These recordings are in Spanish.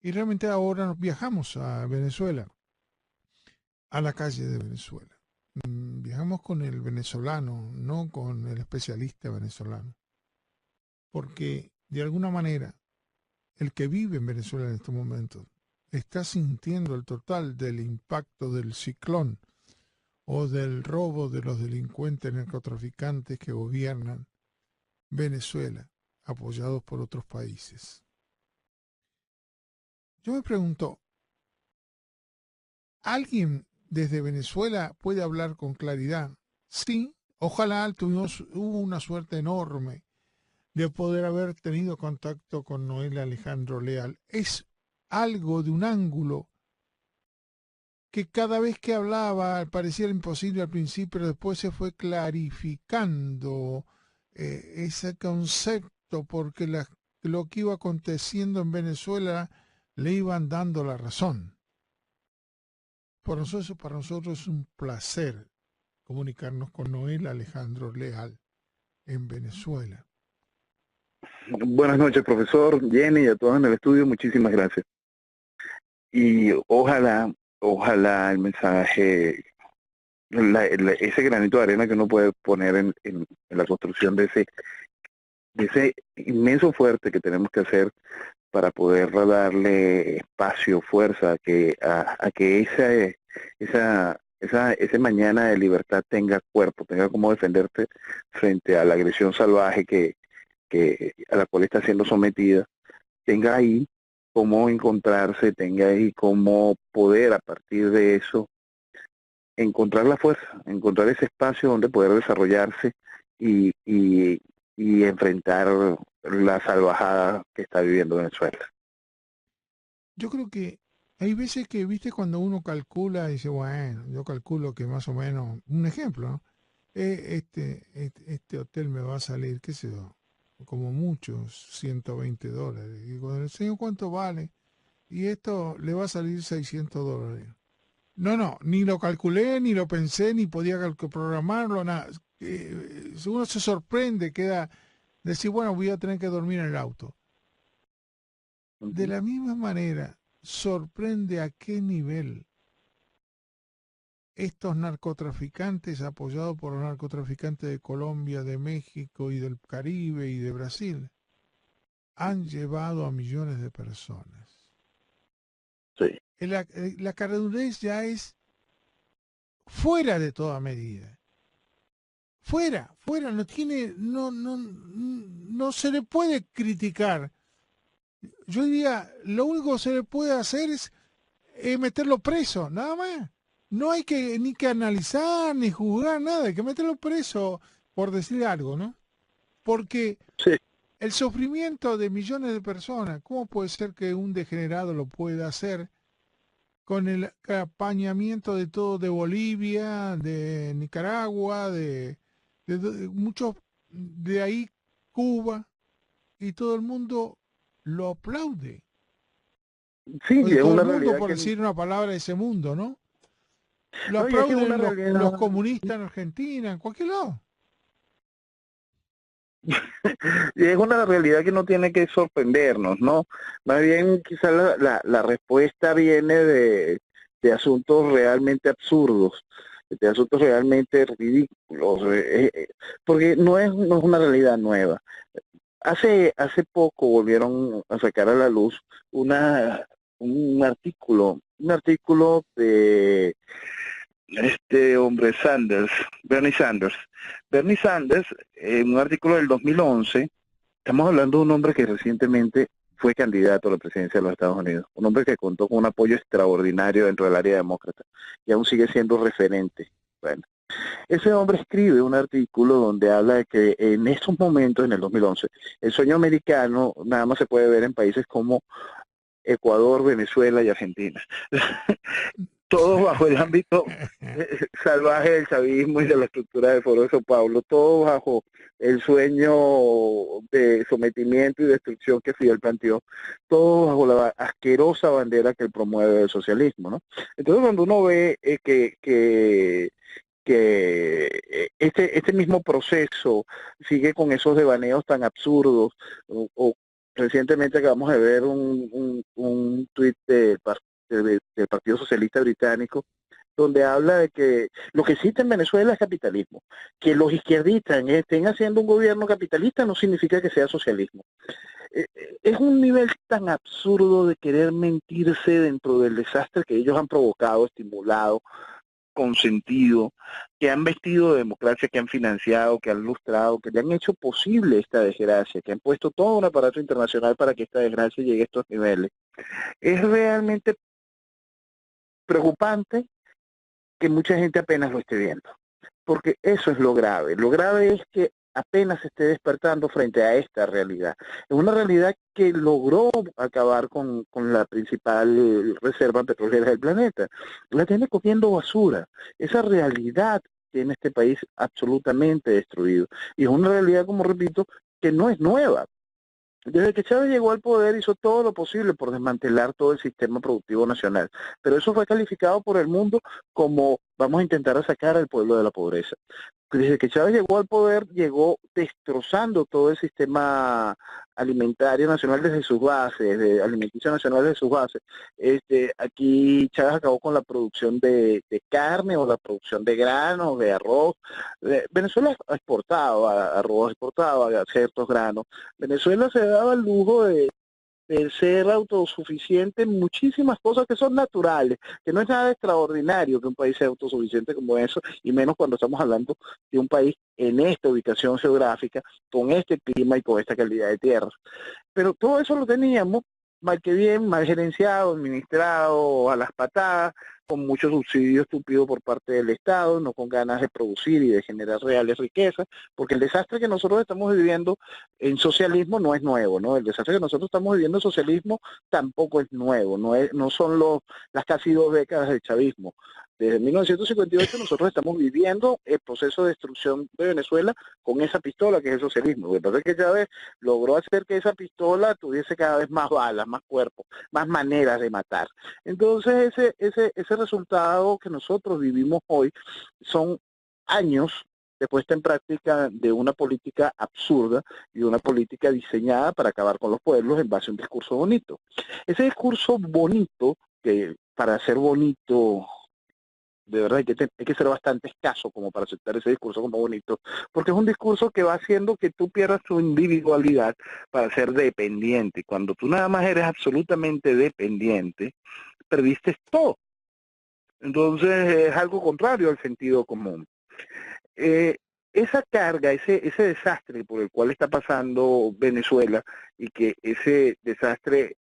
Y realmente ahora nos viajamos a Venezuela, a la calle de Venezuela. Viajamos con el venezolano, no con el especialista venezolano, porque de alguna manera el que vive en Venezuela en estos momentos está sintiendo el total del impacto del ciclón o del robo de los delincuentes narcotraficantes que gobiernan Venezuela, apoyados por otros países. Yo me pregunto, ¿alguien desde Venezuela puede hablar con claridad? Sí, ojalá hubo una suerte enorme de poder haber tenido contacto con Noel Alejandro Leal. Es algo de un ángulo que cada vez que hablaba pareciera imposible al principio, pero después se fue clarificando ese concepto porque lo que iba aconteciendo en Venezuela le iban dando la razón. Para nosotros es un placer comunicarnos con Noel Alejandro Leal en Venezuela. Buenas noches, profesor, Jenny, y a todos en el estudio, muchísimas gracias. Y ojalá el mensaje, ese granito de arena que uno puede poner en la construcción de ese inmenso fuerte que tenemos que hacer para poder darle espacio, fuerza, a que ese mañana de libertad tenga cuerpo, tenga cómo defenderse frente a la agresión salvaje a la cual está siendo sometida, tenga ahí cómo encontrarse, tenga ahí cómo poder a partir de eso encontrar la fuerza, encontrar ese espacio donde poder desarrollarse y, y, y enfrentar la salvajada que está viviendo Venezuela. Yo creo que hay veces que, viste, cuando uno calcula, dice, bueno, yo calculo que más o menos, un ejemplo, ¿no? Este hotel me va a salir, qué sé yo, como muchos, $120. Y cuando le enseño cuánto vale, y esto le va a salir $600. No, no, ni lo calculé, ni lo pensé, ni podía programarlo, nada. Uno se sorprende, queda decir, bueno, voy a tener que dormir en el auto. De Ujú. la misma manera, sorprende a qué nivel estos narcotraficantes, apoyados por los narcotraficantes de Colombia, de México y del Caribe y de Brasil, han llevado a millones de personas. Sí, La cargadurez ya es fuera de toda medida. Fuera, no tiene, no se le puede criticar. Yo diría, lo único que se le puede hacer es meterlo preso, nada más. No hay que ni que analizar ni juzgar nada, hay que meterlo preso por decir algo, ¿no? Porque sí, el sufrimiento de millones de personas, ¿cómo puede ser que un degenerado lo pueda hacer con el apañamiento de todo de Bolivia, de Nicaragua, de muchos de ahí, Cuba, y todo el mundo lo aplaude? sí, O y de es todo el una mundo, realidad por que, decir una palabra de ese mundo, ¿no? Lo no, y es que es una aplauden los realidad. comunistas en Argentina, en cualquier lado. Y es una realidad que no tiene que sorprendernos, ¿no? Más bien quizás la respuesta viene de asuntos realmente absurdos, de asuntos realmente ridículos, porque no es una realidad nueva. Hace poco volvieron a sacar a la luz una, un artículo de este hombre Sanders, Bernie Sanders. Bernie Sanders, en un artículo del 2011, estamos hablando de un hombre que recientemente fue candidato a la presidencia de los Estados Unidos, un hombre que contó con un apoyo extraordinario dentro del área demócrata y aún sigue siendo referente. Bueno, ese hombre escribe un artículo donde habla de que en estos momentos, en el 2011, el sueño americano nada más se puede ver en países como Ecuador, Venezuela y Argentina. Todos bajo el ámbito salvaje del chavismo y de la estructura del Foro de Sao Paulo, todos bajo el sueño de sometimiento y destrucción que Fidel planteó, todos bajo la asquerosa bandera que él promueve del socialismo, ¿no? Entonces cuando uno ve que este mismo proceso sigue con esos devaneos tan absurdos o Recientemente acabamos de ver un tuit del Partido Socialista Británico donde habla de que lo que existe en Venezuela es capitalismo. Que los izquierdistas estén haciendo un gobierno capitalista no significa que sea socialismo. Es un nivel tan absurdo de querer mentirse dentro del desastre que ellos han provocado, estimulado, consentido, que han vestido de democracia, que han financiado, que han lustrado, que le han hecho posible esta desgracia, que han puesto todo un aparato internacional para que esta desgracia llegue a estos niveles. Es realmente preocupante que mucha gente apenas lo esté viendo, porque eso es lo grave. Lo grave es que apenas se esté despertando frente a esta realidad. Es una realidad que logró acabar con la principal reserva petrolera del planeta. La tiene cogiendo basura. Esa realidad tiene este país absolutamente destruido. Y es una realidad, como repito, que no es nueva. Desde que Chávez llegó al poder hizo todo lo posible por desmantelar todo el sistema productivo nacional, pero eso fue calificado por el mundo como vamos a intentar sacar al pueblo de la pobreza. Desde que Chávez llegó al poder, llegó destrozando todo el sistema alimentario nacional desde sus bases, de alimenticio nacional desde sus bases. Aquí Chávez acabó con la producción de carne o la producción de granos, de arroz. Venezuela ha exportado arroz, exportaba ciertos granos. Venezuela se daba el lujo de ser autosuficiente en muchísimas cosas que son naturales, que no es nada extraordinario que un país sea autosuficiente como eso, y menos cuando estamos hablando de un país en esta ubicación geográfica, con este clima y con esta calidad de tierra. Pero todo eso lo teníamos, mal que bien, mal gerenciado, administrado a las patadas, con mucho subsidio estúpido por parte del Estado, no con ganas de producir y de generar reales riquezas, porque el desastre que nosotros estamos viviendo en socialismo no es nuevo, ¿no? El desastre que nosotros estamos viviendo en socialismo tampoco es nuevo, no son las casi 2 décadas del chavismo. Desde 1958 nosotros estamos viviendo el proceso de destrucción de Venezuela con esa pistola que es el socialismo. Lo que pasa es que Chávez logró hacer que esa pistola tuviese cada vez más balas, más cuerpos, más maneras de matar. Entonces ese resultado que nosotros vivimos hoy son años de puesta en práctica de una política absurda y una política diseñada para acabar con los pueblos en base a un discurso bonito. Ese discurso bonito, que para ser bonito de verdad hay que ser bastante escaso como para aceptar ese discurso como bonito, porque es un discurso que va haciendo que tú pierdas tu individualidad para ser dependiente. Cuando tú nada más eres absolutamente dependiente, perdiste todo. Entonces es algo contrario al sentido común. Eh, esa carga, ese desastre por el cual está pasando Venezuela y que ese desastre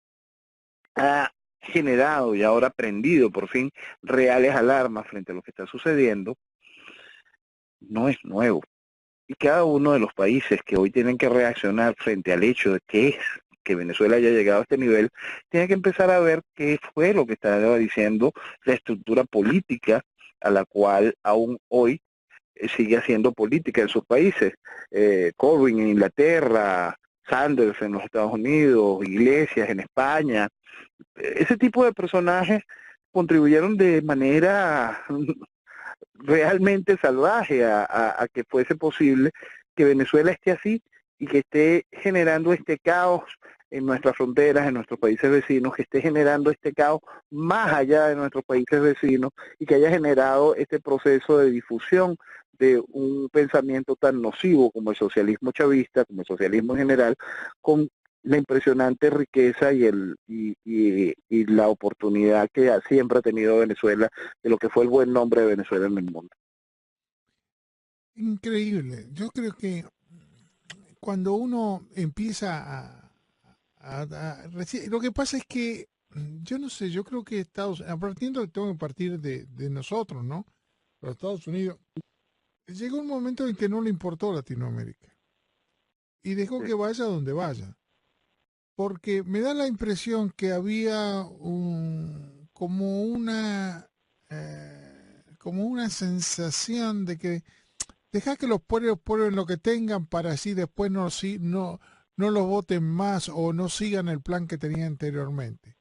ha generado y ahora prendido por fin reales alarmas frente a lo que está sucediendo, no es nuevo. Y cada uno de los países que hoy tienen que reaccionar frente al hecho de que Venezuela haya llegado a este nivel, tiene que empezar a ver qué fue lo que estaba diciendo la estructura política a la cual aún hoy sigue haciendo política en sus países. Corbyn en Inglaterra, Sanders en los Estados Unidos, Iglesias en España. Ese tipo de personajes contribuyeron de manera realmente salvaje a que fuese posible que Venezuela esté así y que esté generando este caos en nuestras fronteras, en nuestros países vecinos, que esté generando este caos más allá de nuestros países vecinos y que haya generado este proceso de difusión de un pensamiento tan nocivo como el socialismo chavista, como el socialismo en general, con la impresionante riqueza y la oportunidad que siempre ha tenido Venezuela, de lo que fue el buen nombre de Venezuela en el mundo. Increíble. Yo creo que cuando uno empieza lo que pasa es que, yo no sé, yo creo que partiendo tengo que partir de nosotros, ¿no? Los Estados Unidos, llegó un momento en que no le importó Latinoamérica y dejó que vaya donde vaya. Porque me da la impresión que había como una sensación de que deja que los pueblos prueben lo que tengan para así después no los voten más o no sigan el plan que tenían anteriormente.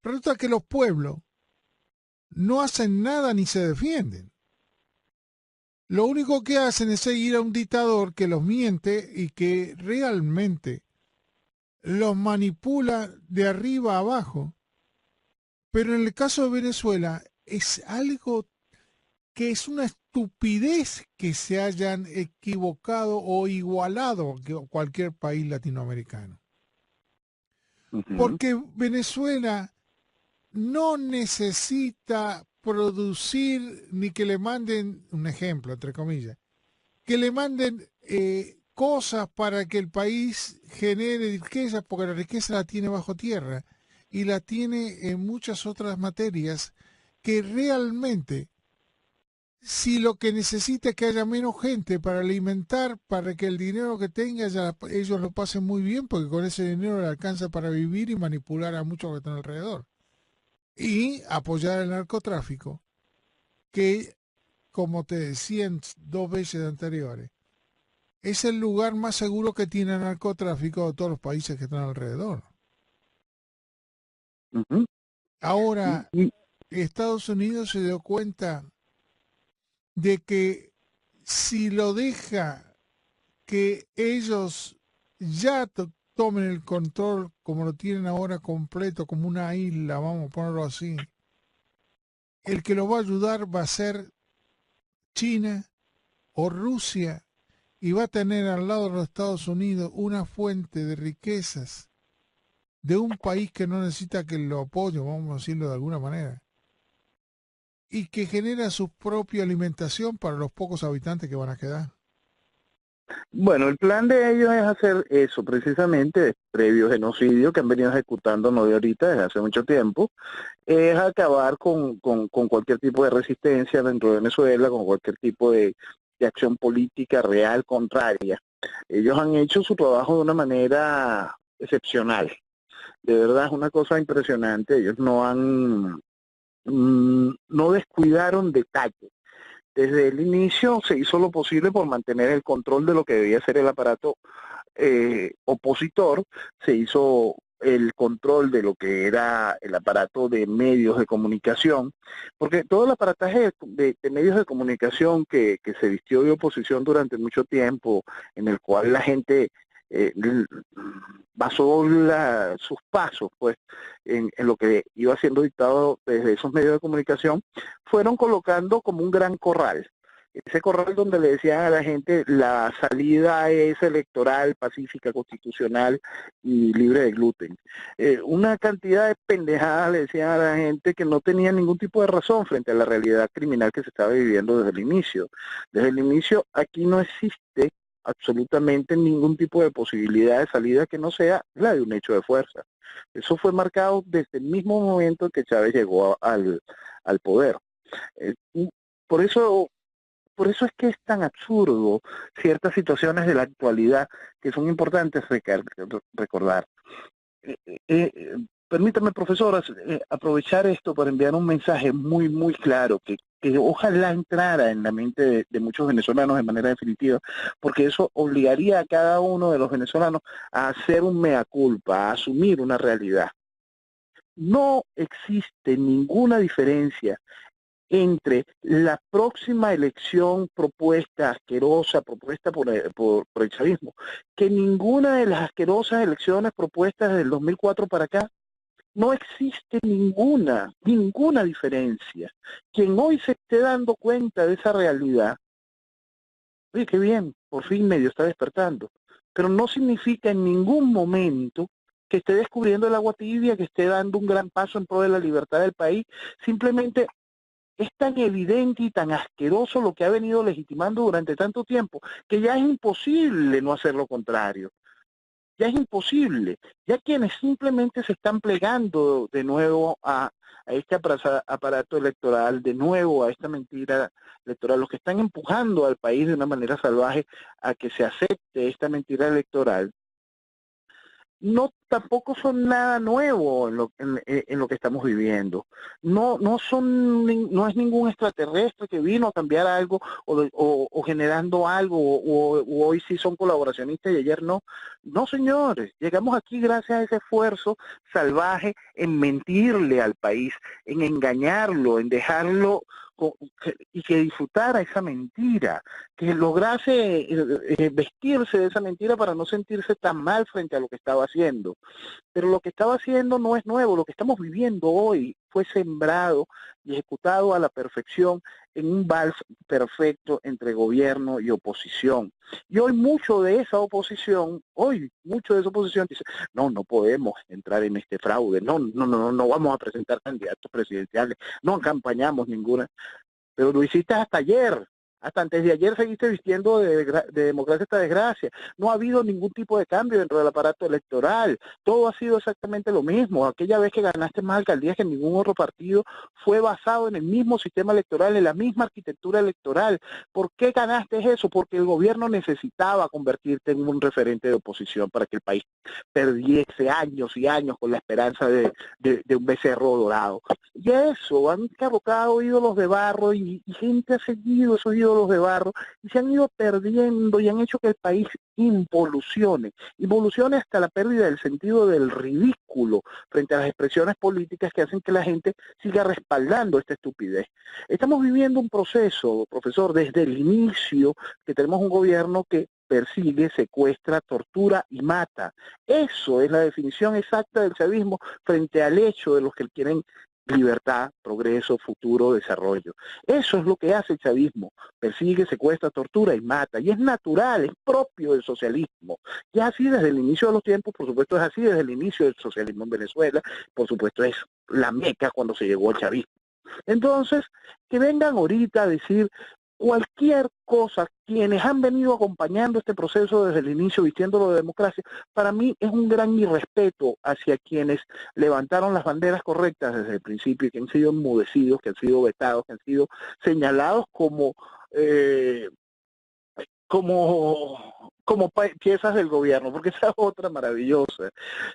Resulta que los pueblos no hacen nada ni se defienden. Lo único que hacen es seguir a un dictador que los miente y que realmente los manipula de arriba a abajo. Pero en el caso de Venezuela es algo que es una estupidez que se hayan equivocado o igualado que cualquier país latinoamericano. Ujú, Porque Venezuela no necesita producir ni que le manden, un ejemplo, entre comillas, que le manden cosas para que el país genere riqueza, porque la riqueza la tiene bajo tierra y la tiene en muchas otras materias que realmente, si lo que necesita es que haya menos gente para alimentar, para que el dinero que tenga ellos lo pasen muy bien, porque con ese dinero le alcanza para vivir y manipular a muchos que están alrededor. Y apoyar el narcotráfico, que, como te decía en 2 veces anteriores, es el lugar más seguro que tiene el narcotráfico de todos los países que están alrededor. ujú. Ahora, Y, Estados Unidos se dio cuenta de que si lo deja que ellos ya tomen el control como lo tienen ahora completo, como una isla, vamos a ponerlo así, el que lo va a ayudar va a ser China o Rusia y va a tener al lado de los Estados Unidos una fuente de riquezas de un país que no necesita que lo apoye, vamos a decirlo de alguna manera, y que genera su propia alimentación para los pocos habitantes que van a quedar. bueno, el plan de ellos es hacer eso precisamente, previo genocidio que han venido ejecutando no de ahorita, desde hace mucho tiempo, es acabar con cualquier tipo de resistencia dentro de Venezuela, con cualquier tipo de acción política real contraria. Ellos han hecho su trabajo de una manera excepcional. De verdad es una cosa impresionante. Ellos no descuidaron detalles. Desde el inicio se hizo lo posible por mantener el control de lo que debía ser el aparato opositor, se hizo el control de lo que era el aparato de medios de comunicación, porque todo el aparataje de medios de comunicación que se vistió de oposición durante mucho tiempo, en el cual la gente eh, basó sus pasos pues en lo que iba siendo dictado desde esos medios de comunicación, fueron colocando como un gran corral. Ese corral donde le decían a la gente la salida es electoral, pacífica, constitucional y libre de gluten. Una cantidad de pendejadas le decían a la gente que no tenía ningún tipo de razón frente a la realidad criminal que se estaba viviendo desde el inicio. Desde el inicio aquí no existe absolutamente ningún tipo de posibilidad de salida que no sea la de un hecho de fuerza. Eso fue marcado desde el mismo momento en que Chávez llegó al poder. Eh, por eso por eso es que es tan absurdo ciertas situaciones de la actualidad que son importantes recordar. Permítame, profesora, aprovechar esto para enviar un mensaje muy, muy claro que ojalá entrara en la mente de muchos venezolanos de manera definitiva, porque eso obligaría a cada uno de los venezolanos a hacer un mea culpa, a asumir una realidad. No existe ninguna diferencia entre la próxima elección propuesta, asquerosa, propuesta por el chavismo, que ninguna de las asquerosas elecciones propuestas del 2004 para acá, no existe ninguna diferencia. Quien hoy se esté dando cuenta de esa realidad, oye, qué bien, por fin medio está despertando, pero no significa en ningún momento que esté descubriendo el agua tibia, que esté dando un gran paso en pro de la libertad del país, simplemente es tan evidente y tan asqueroso lo que ha venido legitimando durante tanto tiempo, que ya es imposible no hacer lo contrario. Ya es imposible. Ya quienes simplemente se están plegando de nuevo a este aparato electoral, de nuevo a esta mentira electoral, los que están empujando al país de una manera salvaje a que se acepte esta mentira electoral, no tampoco son nada nuevo en lo que estamos viviendo. No es ningún extraterrestre que vino a cambiar algo o generando algo o hoy sí son colaboracionistas y ayer no. No, señores, llegamos aquí gracias a ese esfuerzo salvaje en mentirle al país, en engañarlo, en dejarlo y que disfrutara esa mentira, que lograse vestirse de esa mentira para no sentirse tan mal frente a lo que estaba haciendo. Pero lo que estaba haciendo no es nuevo, lo que estamos viviendo hoy fue sembrado y ejecutado a la perfección en un vals perfecto entre gobierno y oposición. Y hoy mucho de esa oposición dice, no, no podemos entrar en este fraude, no vamos a presentar candidatos presidenciales, no campañamos ninguna. Pero lo hiciste hasta ayer. Hasta antes de ayer seguiste vistiendo de democracia esta desgracia. No ha habido ningún tipo de cambio dentro del aparato electoral. Todo ha sido exactamente lo mismo. Aquella vez que ganaste más alcaldías que ningún otro partido fue basado en el mismo sistema electoral, en la misma arquitectura electoral. ¿Por qué ganaste eso? Porque el gobierno necesitaba convertirte en un referente de oposición para que el país perdiese años y años con la esperanza de un becerro dorado. Y a eso han abocado ídolos de barro y gente ha seguido esos ídolos de barro y se han ido perdiendo y han hecho que el país involucione hasta la pérdida del sentido del ridículo frente a las expresiones políticas que hacen que la gente siga respaldando esta estupidez. Estamos viviendo un proceso, profesor, desde el inicio, que tenemos un gobierno que persigue, secuestra, tortura y mata. Eso es la definición exacta del chavismo frente al hecho de los que quieren libertad, progreso, futuro, desarrollo. Eso es lo que hace el chavismo. Persigue, secuestra, tortura y mata. Y es natural, es propio del socialismo. Y es así desde el inicio de los tiempos, por supuesto es así desde el inicio del socialismo en Venezuela, por supuesto es la meca cuando se llegó al chavismo. Entonces, que vengan ahorita a decir cualquier cosa, quienes han venido acompañando este proceso desde el inicio, vistiéndolo de democracia, para mí es un gran irrespeto hacia quienes levantaron las banderas correctas desde el principio y que han sido enmudecidos, que han sido vetados, que han sido señalados como piezas del gobierno, porque esa es otra maravillosa.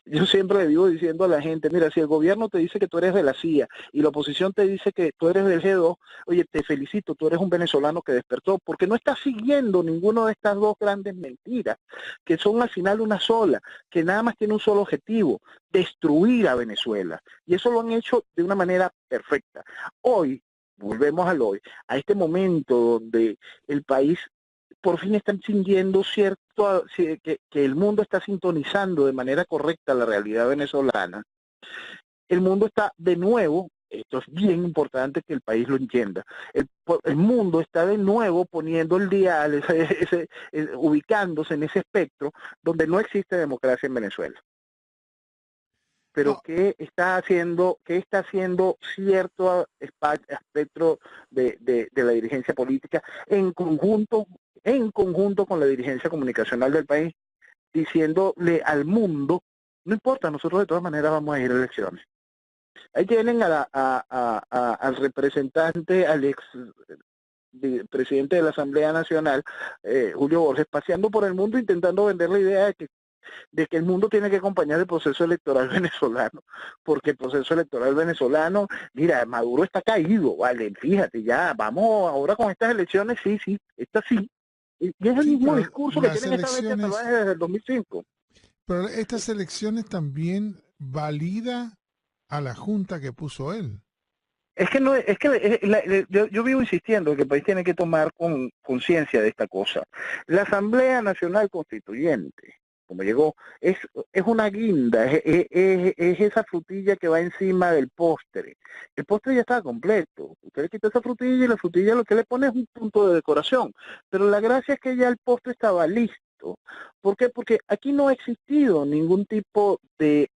Yo siempre le vivo diciendo a la gente, mira, si el gobierno te dice que tú eres de la CIA y la oposición te dice que tú eres del G2, oye, te felicito, tú eres un venezolano que despertó, porque no estás siguiendo ninguna de estas dos grandes mentiras, que son al final una sola, que nada más tiene un solo objetivo, destruir a Venezuela. Y eso lo han hecho de una manera perfecta. Hoy, volvemos al hoy, a este momento donde el país por fin están sintiendo que el mundo está sintonizando de manera correcta la realidad venezolana. El mundo está de nuevo, esto es bien importante que el país lo entienda, el mundo está de nuevo poniendo el dial, ubicándose en ese espectro donde no existe democracia en Venezuela. Pero No, ¿qué está haciendo cierto espectro de la dirigencia política en conjunto con la dirigencia comunicacional del país, diciéndole al mundo, no importa, nosotros de todas maneras vamos a ir a elecciones? Ahí tienen al representante, al ex presidente de la Asamblea Nacional, Julio Borges, paseando por el mundo intentando vender la idea de que el mundo tiene que acompañar el proceso electoral venezolano, porque el proceso electoral venezolano, mira, Maduro está caído, vale, fíjate, ya, vamos ahora con estas elecciones, sí, esta sí, y es el sí, mismo pero discurso que las tienen esta bestia elecciones, salvaje desde el 2005. pero estas elecciones también valida a la junta que puso él. Es que no, es que yo vivo insistiendo que el país tiene que tomar conciencia de esta cosa. La Asamblea Nacional Constituyente, como llegó, es una guinda, es esa frutilla que va encima del postre. El postre ya está completo. Usted le quita esa frutilla y la frutilla lo que le pone es un punto de decoración. Pero la gracia es que ya el postre estaba listo. ¿Por qué? Porque aquí no ha existido ningún tipo de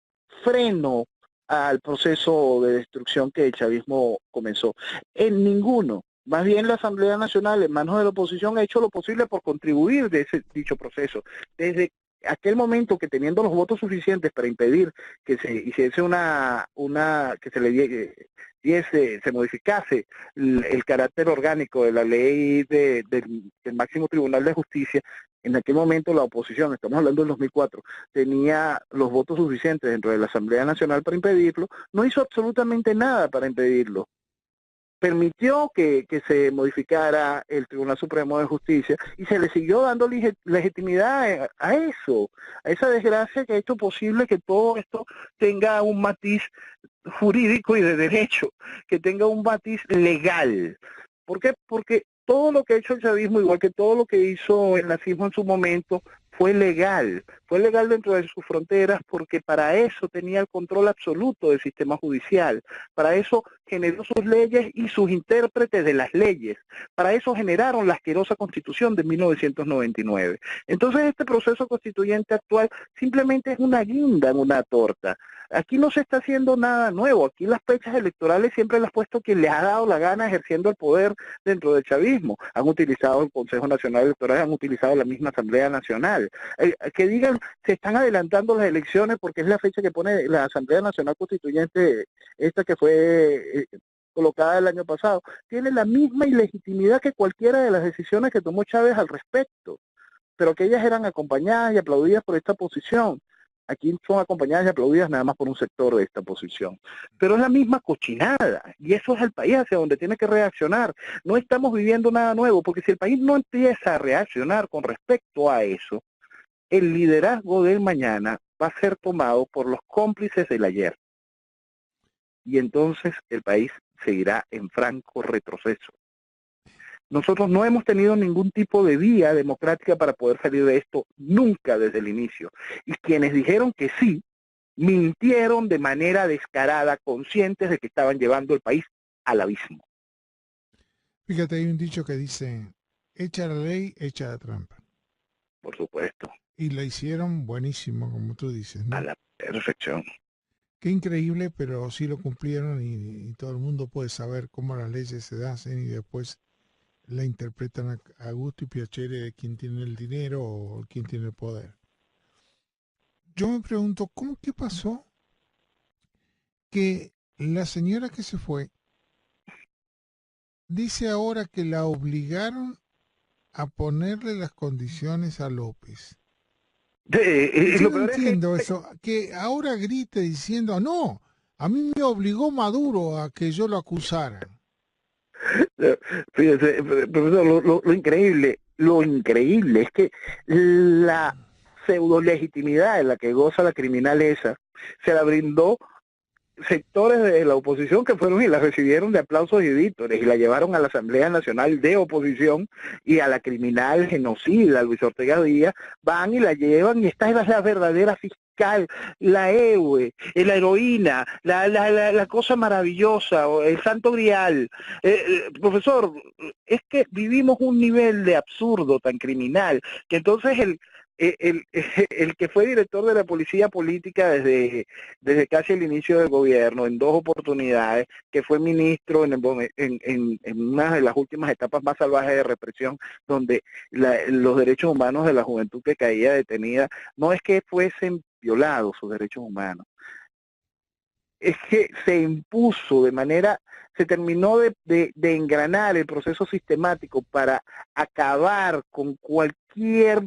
freno al proceso de destrucción que el chavismo comenzó. En ninguno. Más bien la Asamblea Nacional, en manos de la oposición, ha hecho lo posible por contribuir de dicho proceso. Desde aquel momento que teniendo los votos suficientes para impedir que se hiciese que se le se modificase el carácter orgánico de la ley del máximo tribunal de justicia, en aquel momento la oposición, estamos hablando del 2004, tenía los votos suficientes dentro de la Asamblea Nacional para impedirlo, no hizo absolutamente nada para impedirlo. permitió que se modificara el Tribunal Supremo de Justicia y se le siguió dando legitimidad a eso, a esa desgracia que ha hecho posible que todo esto tenga un matiz jurídico y de derecho, que tenga un matiz legal. ¿Por qué? Porque todo lo que ha hecho el chavismo, igual que todo lo que hizo el nazismo en su momento, fue legal dentro de sus fronteras porque para eso tenía el control absoluto del sistema judicial, para eso generó sus leyes y sus intérpretes de las leyes, para eso generaron la asquerosa Constitución de 1999. Entonces este proceso constituyente actual simplemente es una guinda en una torta. Aquí no se está haciendo nada nuevo, aquí las fechas electorales siempre las ha puesto quien le ha dado la gana ejerciendo el poder dentro del chavismo. Han utilizado el Consejo Nacional Electoral, han utilizado la misma Asamblea Nacional. Que digan, se están adelantando las elecciones porque es la fecha que pone la Asamblea Nacional Constituyente, esta que fue colocada el año pasado, tiene la misma ilegitimidad que cualquiera de las decisiones que tomó Chávez al respecto, pero que ellas eran acompañadas y aplaudidas por esta posición. Aquí son acompañadas y aplaudidas nada más por un sector de esta posición. Pero es la misma cochinada, y eso es el país hacia donde tiene que reaccionar. No estamos viviendo nada nuevo, porque si el país no empieza a reaccionar con respecto a eso, el liderazgo del mañana va a ser tomado por los cómplices del ayer. Y entonces el país seguirá en franco retroceso. Nosotros no hemos tenido ningún tipo de vía democrática para poder salir de esto nunca desde el inicio. Y quienes dijeron que sí, mintieron de manera descarada, conscientes de que estaban llevando el país al abismo. Fíjate, hay un dicho que dice, echa la ley, echa la trampa. Por supuesto. Y la hicieron buenísimo, como tú dices, ¿no? A la perfección. Qué increíble, pero sí lo cumplieron y todo el mundo puede saber cómo las leyes se hacen y después la interpretan a gusto y piacere de quien tiene el dinero o quien tiene el poder. Yo me pregunto, ¿qué pasó que la señora que se fue dice ahora que la obligaron a ponerle las condiciones a López? Yo no entiendo eso, que ahora grite diciendo, no, a mí me obligó Maduro a que yo lo acusara. Fíjese, profesor, lo increíble es que la pseudo legitimidad en la que goza la criminal esa se la brindó sectores de la oposición que fueron y la recibieron de aplausos y vítores y la llevaron a la Asamblea Nacional de Oposición, y a la criminal genocida Luis Ortega Díaz van y la llevan, y esta es la verdadera fiscal, la héroe, la heroína, la cosa maravillosa, el santo grial. Profesor, es que vivimos un nivel de absurdo tan criminal que entonces el que fue director de la policía política desde casi el inicio del gobierno, en 2 oportunidades, que fue ministro en una de las últimas etapas más salvajes de represión, donde los derechos humanos de la juventud que caía detenida, no es que fuesen violados sus derechos humanos, es que se impuso se terminó de engranar el proceso sistemático para acabar con cualquier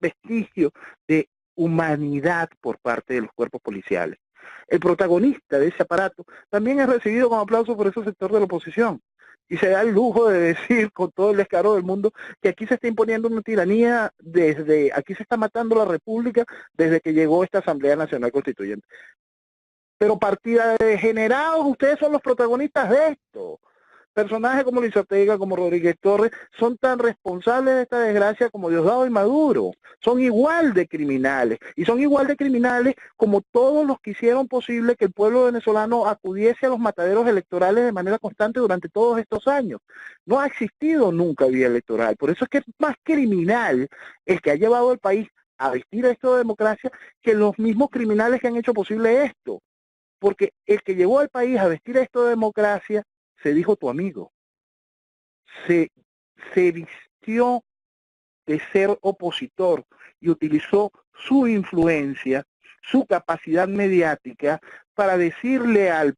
vestigio de humanidad por parte de los cuerpos policiales. El protagonista de ese aparato también es recibido con aplauso por ese sector de la oposición, y se da el lujo de decir con todo el descaro del mundo que aquí se está imponiendo una tiranía, aquí se está matando la república desde que llegó esta Asamblea Nacional Constituyente. Pero partida de degenerados, ustedes son los protagonistas de esto. Personajes como Luis Ortega, como Rodríguez Torres, son tan responsables de esta desgracia como Diosdado y Maduro. Son igual de criminales, y son igual de criminales como todos los que hicieron posible que el pueblo venezolano acudiese a los mataderos electorales de manera constante durante todos estos años. No ha existido nunca vía electoral, por eso es que es más criminal el que ha llevado al país a vestir esto de democracia que los mismos criminales que han hecho posible esto. Porque el que llevó al país a vestir esto de democracia se dijo tu amigo, se vistió de ser opositor y utilizó su influencia, su capacidad mediática para decirle al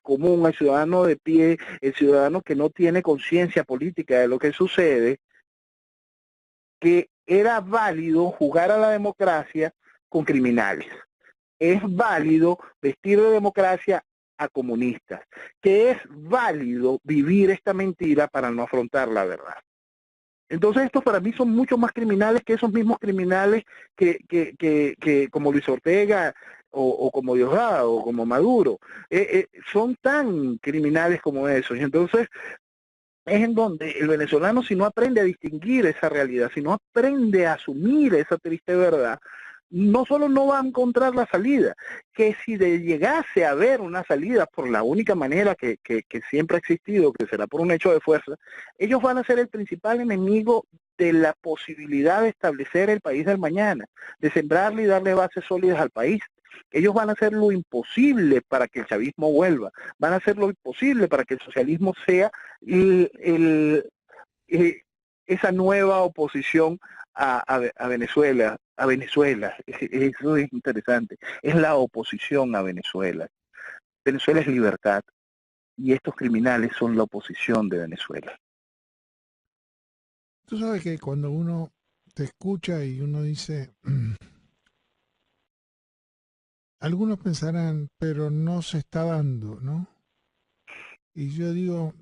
común, al ciudadano de pie, el ciudadano que no tiene conciencia política de lo que sucede, que era válido jugar a la democracia con criminales. Es válido vestir de democracia a comunistas, que es válido vivir esta mentira para no afrontar la verdad. Entonces estos para mí son mucho más criminales que esos mismos criminales que como Luis Ortega o como Diosdado o como Maduro. Son tan criminales como esos. Y entonces es en donde el venezolano, si no aprende a distinguir esa realidad, si no aprende a asumir esa triste verdad, no solo no va a encontrar la salida, que si llegase a haber una salida por la única manera que siempre ha existido, que será por un hecho de fuerza, ellos van a ser el principal enemigo de la posibilidad de establecer el país del mañana, de sembrarle y darle bases sólidas al país. Ellos van a hacer lo imposible para que el chavismo vuelva, van a hacer lo imposible para que el socialismo sea esa nueva oposición a Venezuela, a Venezuela. Eso es interesante. Es la oposición a Venezuela. Venezuela es libertad y estos criminales son la oposición de Venezuela. Tú sabes que cuando uno te escucha y uno dice, algunos pensarán, pero no se está dando, ¿no? Y yo digo,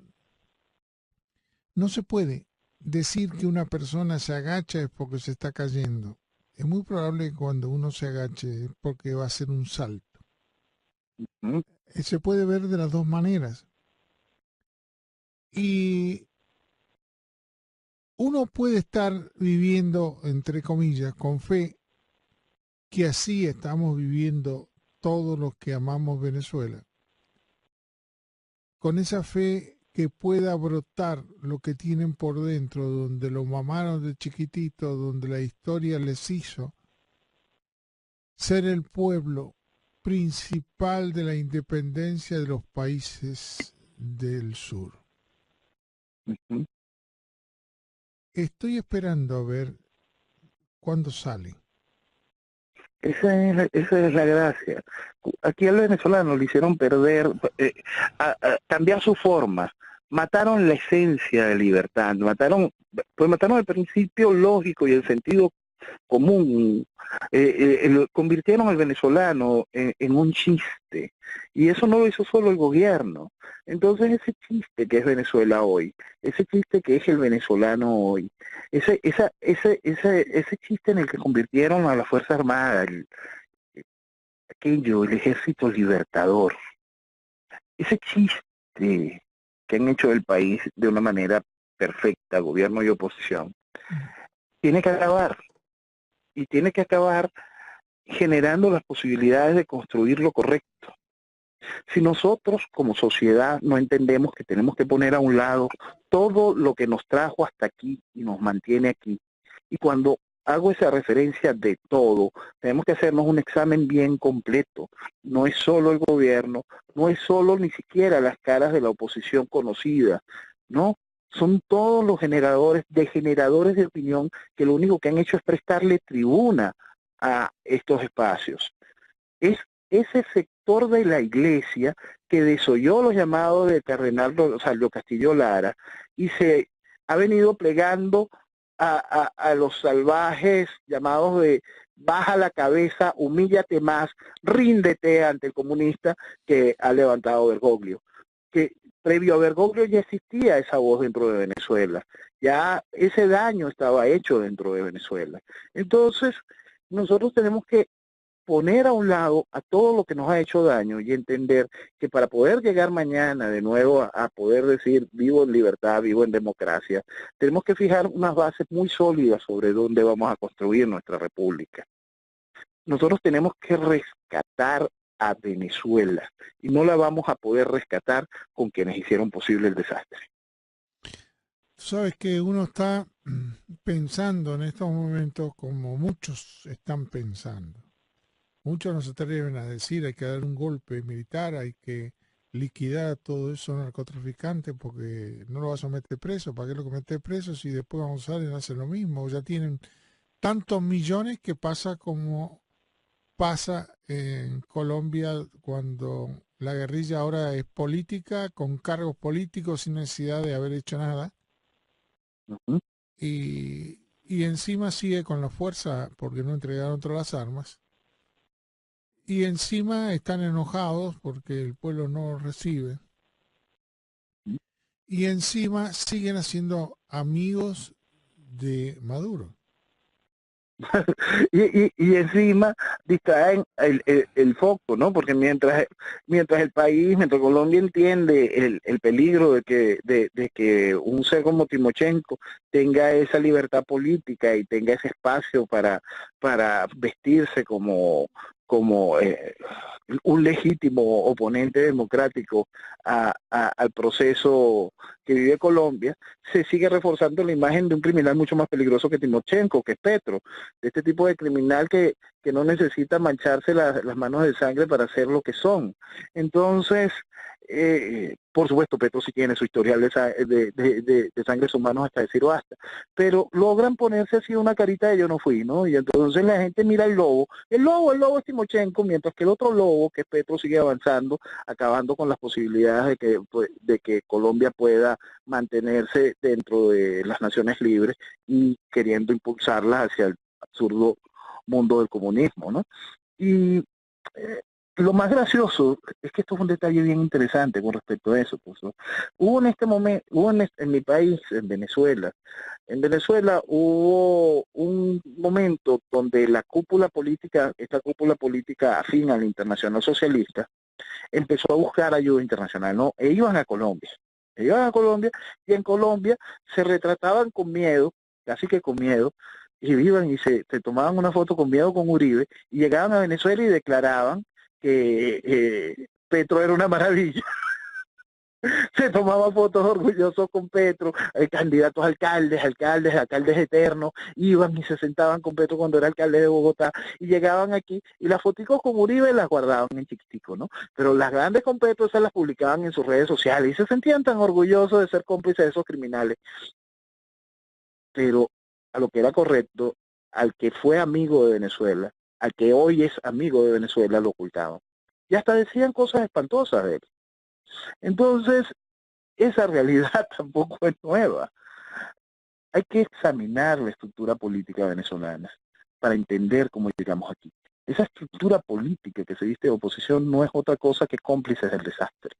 no se puede decir que una persona se agacha es porque se está cayendo. Es muy probable que cuando uno se agache es porque va a hacer un salto. ¿Mm? Se puede ver de las dos maneras. Y uno puede estar viviendo, entre comillas, con fe, que así estamos viviendo todos los que amamos Venezuela. Con esa fe que pueda brotar lo que tienen por dentro, donde lo mamaron de chiquitito, donde la historia les hizo ser el pueblo principal de la independencia de los países del sur. ¿Mm? Estoy esperando a ver cuándo sale. Esa es la gracia. Aquí al venezolano le hicieron perder, cambiar su forma. Mataron la esencia de libertad, mataron el principio lógico y el sentido común, convirtieron al venezolano en un chiste, y eso no lo hizo solo el gobierno. Entonces ese chiste que es Venezuela hoy, ese chiste que es el venezolano hoy, ese chiste en el que convirtieron a la Fuerza Armada, el Ejército Libertador, ese chiste que han hecho del país de una manera perfecta, gobierno y oposición, tiene que acabar, y tiene que acabar generando las posibilidades de construir lo correcto. Si nosotros como sociedad no entendemos que tenemos que poner a un lado todo lo que nos trajo hasta aquí y nos mantiene aquí, y cuando hago esa referencia de todo, tenemos que hacernos un examen bien completo. No es solo el gobierno, no es solo ni siquiera las caras de la oposición conocida, no, son todos los generadores de opinión que lo único que han hecho es prestarle tribuna a estos espacios. Es ese sector de la iglesia que desoyó los llamados del cardenal Rosario Castillo Lara y se ha venido plegando a los salvajes llamados de baja la cabeza, humíllate más, ríndete ante el comunista que ha levantado Bergoglio. Que previo a Bergoglio ya existía esa voz dentro de Venezuela, ya ese daño estaba hecho dentro de Venezuela. Entonces, nosotros tenemos que poner a un lado a todo lo que nos ha hecho daño y entender que para poder llegar mañana de nuevo a poder decir vivo en libertad, vivo en democracia, tenemos que fijar unas bases muy sólidas sobre dónde vamos a construir nuestra república. Nosotros tenemos que rescatar a Venezuela y no la vamos a poder rescatar con quienes hicieron posible el desastre. Tú sabes que uno está pensando en estos momentos como muchos están pensando. Muchos nos atreven a decir hay que dar un golpe militar, hay que liquidar a todos esos narcotraficantes porque no lo vas a meter preso. ¿Para qué lo que meter preso si después vamos a salir y hacen lo mismo? Ya tienen tantos millones que pasa como pasa en Colombia cuando la guerrilla ahora es política, con cargos políticos sin necesidad de haber hecho nada. Uh-huh. Y encima sigue con la fuerza porque no entregaron todas las armas. y encima están enojados porque el pueblo no los recibe. Y encima siguen haciendo amigos de Maduro. Y encima distraen el foco, ¿no? Porque mientras el país, mientras Colombia entiende el peligro de que un ser como Timochenko tenga esa libertad política y tenga ese espacio para vestirse como un legítimo oponente democrático al proceso que vive Colombia, se sigue reforzando la imagen de un criminal mucho más peligroso que Timochenko, que es Petro, de este tipo de criminal que no necesita mancharse las manos de sangre para ser lo que son. Entonces, por supuesto, Petro sí tiene su historial de sangre en sus manos hasta decir basta, pero logran ponerse así una carita de yo no fui, ¿no? Y entonces la gente mira el lobo es Timochenko, mientras que el otro lobo, que es Petro, sigue avanzando, acabando con las posibilidades de que Colombia pueda mantenerse dentro de las naciones libres y queriendo impulsarlas hacia el absurdo mundo del comunismo, ¿no? Y lo más gracioso es que esto es un detalle bien interesante con respecto a eso, pues, ¿no? Hubo en este momento, en mi país, en Venezuela hubo un momento donde esta cúpula política afín al Internacional Socialista, empezó a buscar ayuda internacional, ¿no? E iban a Colombia y en Colombia se retrataban con miedo, casi que con miedo, y iban y se tomaban una foto con miedo con Uribe y llegaban a Venezuela y declaraban que Petro era una maravilla. Se tomaba fotos orgullosos con Petro, candidatos alcaldes eternos, iban y se sentaban con Petro cuando era alcalde de Bogotá, y llegaban aquí, y las foticos con Uribe las guardaban en chiquitico, ¿no? Pero las grandes con Petro esas las publicaban en sus redes sociales, y se sentían tan orgullosos de ser cómplices de esos criminales. Pero a lo que era correcto, al que fue amigo de Venezuela, al que hoy es amigo de Venezuela, lo ocultaban. Y hasta decían cosas espantosas de él. Entonces, esa realidad tampoco es nueva. Hay que examinar la estructura política venezolana para entender cómo llegamos aquí. Esa estructura política que se viste de oposición no es otra cosa que cómplices del desastre.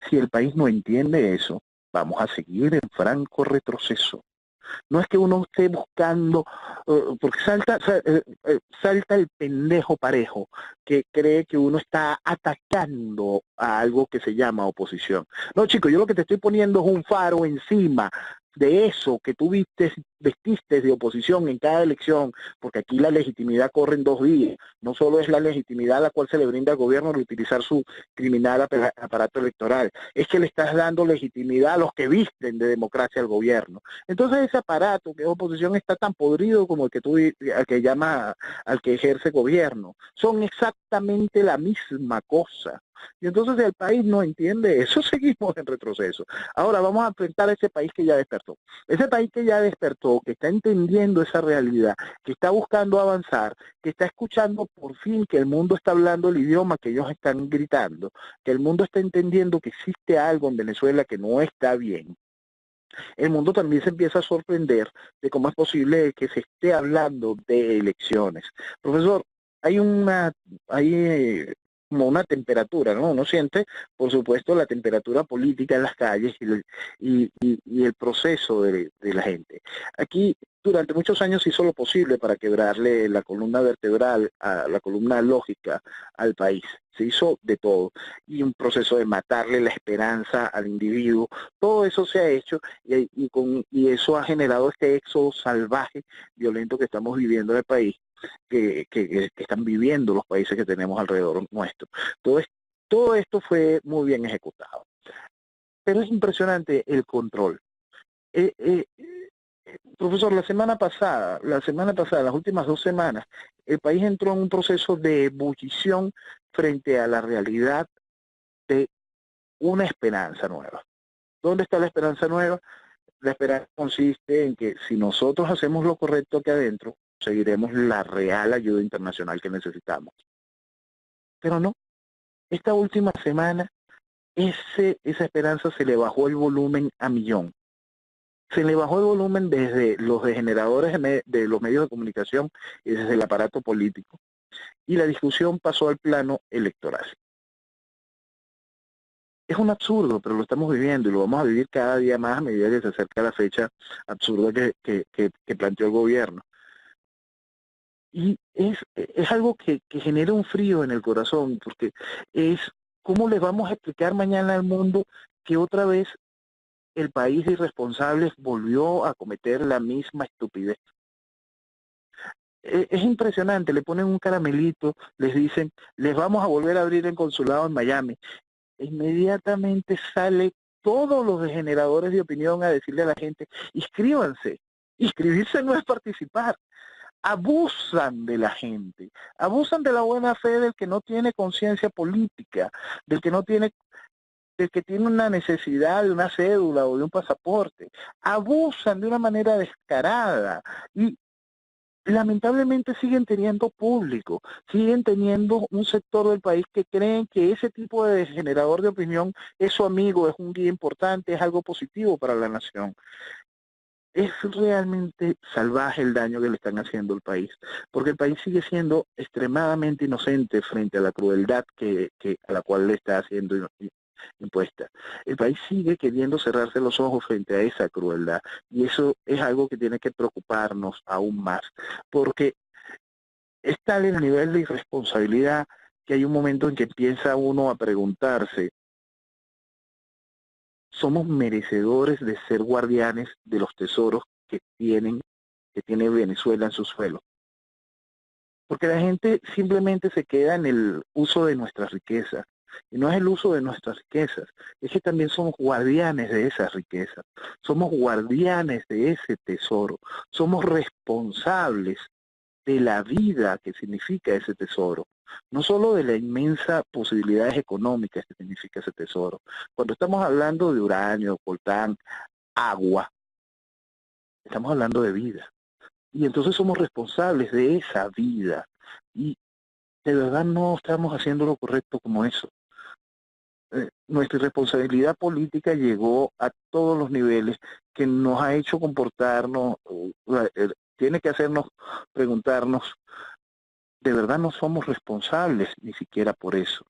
Si el país no entiende eso, vamos a seguir en franco retroceso. No es que uno esté buscando, porque salta el pendejo parejo que cree que uno está atacando a algo que se llama oposición. No, chico, yo lo que te estoy poniendo es un faro encima de eso que tú vestiste de oposición en cada elección, porque aquí la legitimidad corre en 2 vías. No solo es la legitimidad a la cual se le brinda al gobierno de utilizar su criminal aparato electoral, es que le estás dando legitimidad a los que visten de democracia al gobierno. Entonces ese aparato que es oposición está tan podrido como el que al que ejerce gobierno. Son exactamente la misma cosa. Y entonces el país no entiende eso, seguimos en retroceso. Ahora vamos a enfrentar a ese país que ya despertó. Ese país que ya despertó, que está entendiendo esa realidad, que está buscando avanzar, que está escuchando por fin que el mundo está hablando el idioma que ellos están gritando, que el mundo está entendiendo que existe algo en Venezuela que no está bien. El mundo también se empieza a sorprender de cómo es posible que se esté hablando de elecciones. Profesor, hay como una temperatura, ¿no? Uno siente, por supuesto, la temperatura política en las calles y el proceso de la gente. Aquí, durante muchos años se hizo lo posible para quebrarle la columna vertebral, la columna lógica al país. Se hizo de todo. Y un proceso de matarle la esperanza al individuo. Todo eso se ha hecho y eso ha generado este éxodo salvaje, violento que estamos viviendo en el país, que están viviendo los países que tenemos alrededor nuestro. Todo esto fue muy bien ejecutado. Pero es impresionante el control. Profesor, las últimas 2 semanas, el país entró en un proceso de ebullición frente a la realidad de una esperanza nueva. ¿Dónde está la esperanza nueva? La esperanza consiste en que si nosotros hacemos lo correcto aquí adentro, seguiremos la real ayuda internacional que necesitamos. Pero no, esta última semana esa esperanza se le bajó el volumen a millón. Se le bajó el volumen desde los generadores de los medios de comunicación y desde el aparato político. y la discusión pasó al plano electoral. Es un absurdo, pero lo estamos viviendo y lo vamos a vivir cada día más a medida que se acerca la fecha absurda que planteó el gobierno. Y es algo que genera un frío en el corazón, porque es cómo les vamos a explicar mañana al mundo que otra vez el país de irresponsables volvió a cometer la misma estupidez. Es impresionante, le ponen un caramelito, les dicen, les vamos a volver a abrir el consulado en Miami. Inmediatamente sale todos los generadores de opinión a decirle a la gente, inscríbanse. Inscribirse no es participar. Abusan de la gente, abusan de la buena fe del que no tiene conciencia política, del que no tiene, del que tiene una necesidad de una cédula o de un pasaporte. Abusan de una manera descarada y lamentablemente siguen teniendo público, siguen teniendo un sector del país que creen que ese tipo de generador de opinión es su amigo, es un guía importante, es algo positivo para la nación. Es realmente salvaje el daño que le están haciendo al país, porque el país sigue siendo extremadamente inocente frente a la crueldad a la cual le está siendo impuesta. El país sigue queriendo cerrarse los ojos frente a esa crueldad, y eso es algo que tiene que preocuparnos aún más, porque es tal el nivel de irresponsabilidad que hay un momento en que empieza uno a preguntarse, somos merecedores de ser guardianes de los tesoros que tiene Venezuela en su suelo. Porque la gente simplemente se queda en el uso de nuestras riquezas. Y no es el uso de nuestras riquezas, es que también somos guardianes de esas riquezas. Somos guardianes de ese tesoro. Somos responsables de la vida que significa ese tesoro. No solo de las inmensas posibilidades económicas que significa ese tesoro. Cuando estamos hablando de uranio, coltán, agua, estamos hablando de vida. Y entonces somos responsables de esa vida. Y de verdad no estamos haciendo lo correcto como eso. Nuestra responsabilidad política llegó a todos los niveles que nos ha hecho comportarnos, tiene que hacernos preguntarnos, de verdad no somos responsables ni siquiera por eso.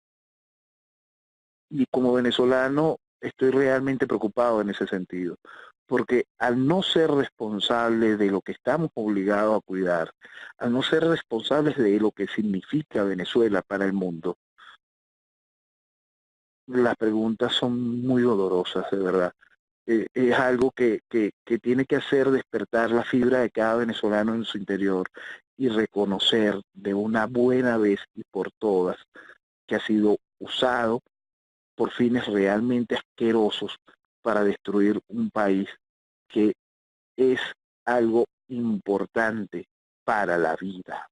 Y como venezolano estoy realmente preocupado en ese sentido, porque al no ser responsables de lo que estamos obligados a cuidar, al no ser responsables de lo que significa Venezuela para el mundo, las preguntas son muy dolorosas, de verdad. Es algo que tiene que hacer despertar la fibra de cada venezolano en su interior y reconocer de una buena vez y por todas que ha sido usado por fines realmente asquerosos para destruir un país que es algo importante para la vida.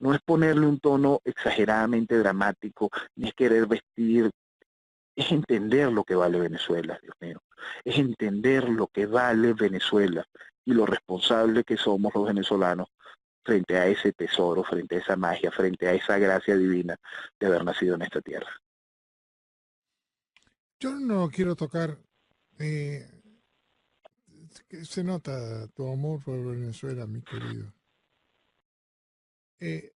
No es ponerle un tono exageradamente dramático, ni es querer vestir, es entender lo que vale Venezuela, Dios mío. Es entender lo que vale Venezuela y lo responsable que somos los venezolanos frente a ese tesoro, frente a esa magia, frente a esa gracia divina de haber nacido en esta tierra. Yo no quiero tocar, se nota tu amor por Venezuela, mi querido. Eh,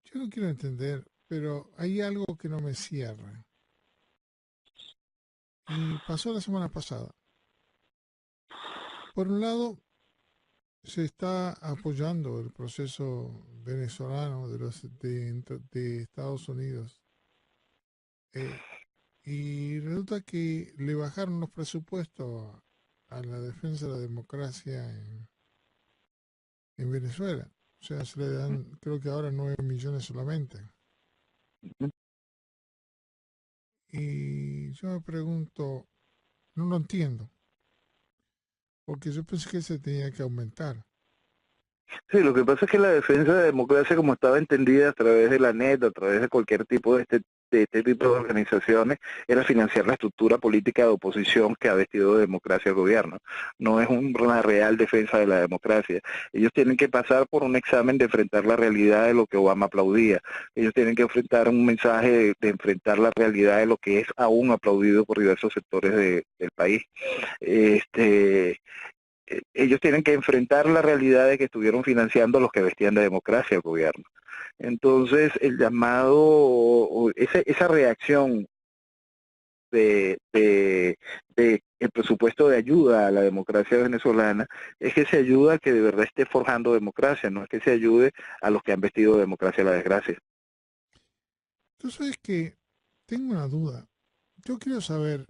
yo no quiero entender, pero hay algo que no me cierra. Y pasó la semana pasada. Por un lado, se está apoyando el proceso venezolano de Estados Unidos. Y resulta que le bajaron los presupuestos a la defensa de la democracia en Venezuela. O sea, se le dan, creo que ahora 9 millones solamente. Y yo me pregunto, no lo entiendo, porque yo pensé que se tenía que aumentar. Sí, lo que pasa es que la defensa de la democracia, como estaba entendida a través de la NET, a través de cualquier tipo de este tipo de organizaciones, era financiar la estructura política de oposición que ha vestido de democracia al gobierno. No es una real defensa de la democracia. Ellos tienen que pasar por un examen de enfrentar la realidad de lo que Obama aplaudía. Ellos tienen que enfrentar un mensaje de enfrentar la realidad de lo que es aún aplaudido por diversos sectores del país. Ellos tienen que enfrentar la realidad de que estuvieron financiando a los que vestían de democracia el gobierno. Entonces, el llamado, esa reacción de el presupuesto de ayuda a la democracia venezolana es que se ayuda a que de verdad esté forjando democracia, no es que se ayude a los que han vestido de democracia la desgracia. Tú sabes que tengo una duda. Yo quiero saber,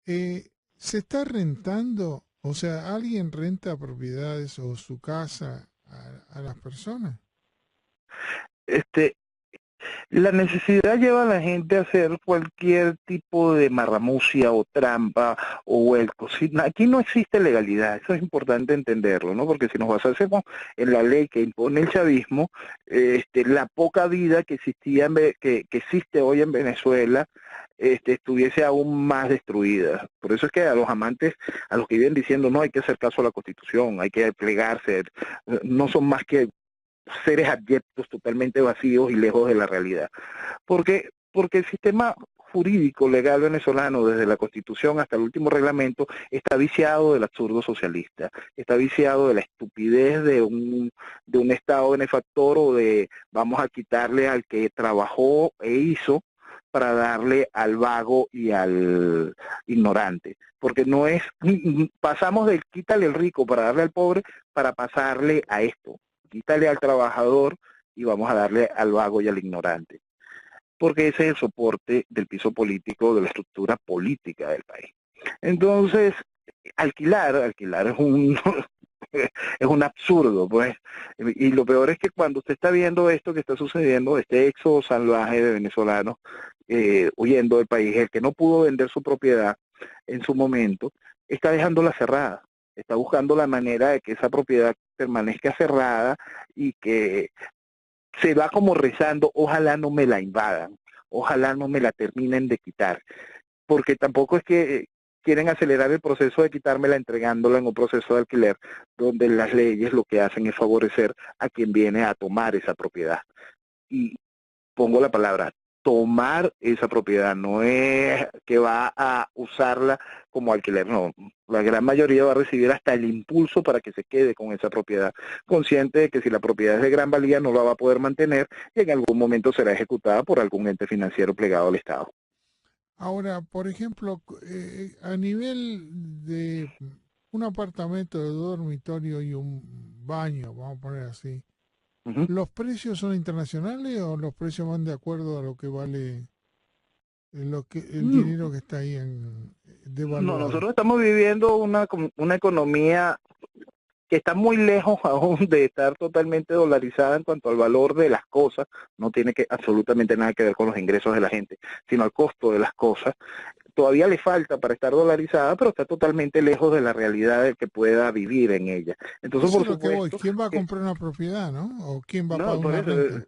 ¿se está rentando? O sea, ¿alguien renta propiedades o su casa a las personas? Este, La necesidad lleva a la gente a hacer cualquier tipo de marramucia o trampa o vuelco. Aquí no existe legalidad, eso es importante entenderlo, ¿no? Porque si nos basásemos en la ley que impone el chavismo, la poca vida que existía que existe hoy en Venezuela, estuviese aún más destruida. Por eso es que a los amantes, a los que viven diciendo no hay que hacer caso a la Constitución, hay que plegarse, no son más que seres abyectos, totalmente vacíos y lejos de la realidad. Porque el sistema jurídico legal venezolano, desde la Constitución hasta el último reglamento, está viciado del absurdo socialista, está viciado de la estupidez de un Estado benefactor o de vamos a quitarle al que trabajó e hizo para darle al vago y al ignorante. Porque no es, pasamos del quítale al rico para darle al pobre, para pasarle a esto. Quítale al trabajador y vamos a darle al vago y al ignorante. Porque ese es el soporte del piso político, de la estructura política del país. Entonces, alquilar es un es un absurdo, pues. Y lo peor es que cuando usted está viendo esto que está sucediendo, este éxodo salvaje de venezolanos huyendo del país, el que no pudo vender su propiedad en su momento, está dejándola cerrada, está buscando la manera de que esa propiedad permanezca cerrada y que se va como rezando, ojalá no me la invadan, ojalá no me la terminen de quitar, porque tampoco es que quieren acelerar el proceso de quitármela entregándola en un proceso de alquiler, donde las leyes lo que hacen es favorecer a quien viene a tomar esa propiedad. Y pongo la palabra, tomar esa propiedad, no es que va a usarla como alquiler, no. La gran mayoría va a recibir hasta el impulso para que se quede con esa propiedad, consciente de que si la propiedad es de gran valía no la va a poder mantener y en algún momento será ejecutada por algún ente financiero plegado al Estado. Ahora, por ejemplo, a nivel de un apartamento de dormitorio y un baño, vamos a poner así, Ujú. ¿los precios son internacionales o los precios van de acuerdo a lo que vale el Mm, dinero que está ahí No, devaluado? nosotros estamos viviendo una economía que está muy lejos aún de estar totalmente dolarizada en cuanto al valor de las cosas, no tiene que absolutamente nada que ver con los ingresos de la gente, sino al costo de las cosas. Todavía le falta para estar dolarizada, pero está totalmente lejos de la realidad del que pueda vivir en ella. Entonces, Eso por es lo que voy. supuesto, ¿Quién va a que comprar una propiedad, no? ¿O quién va a no, pagar por una eso, renta?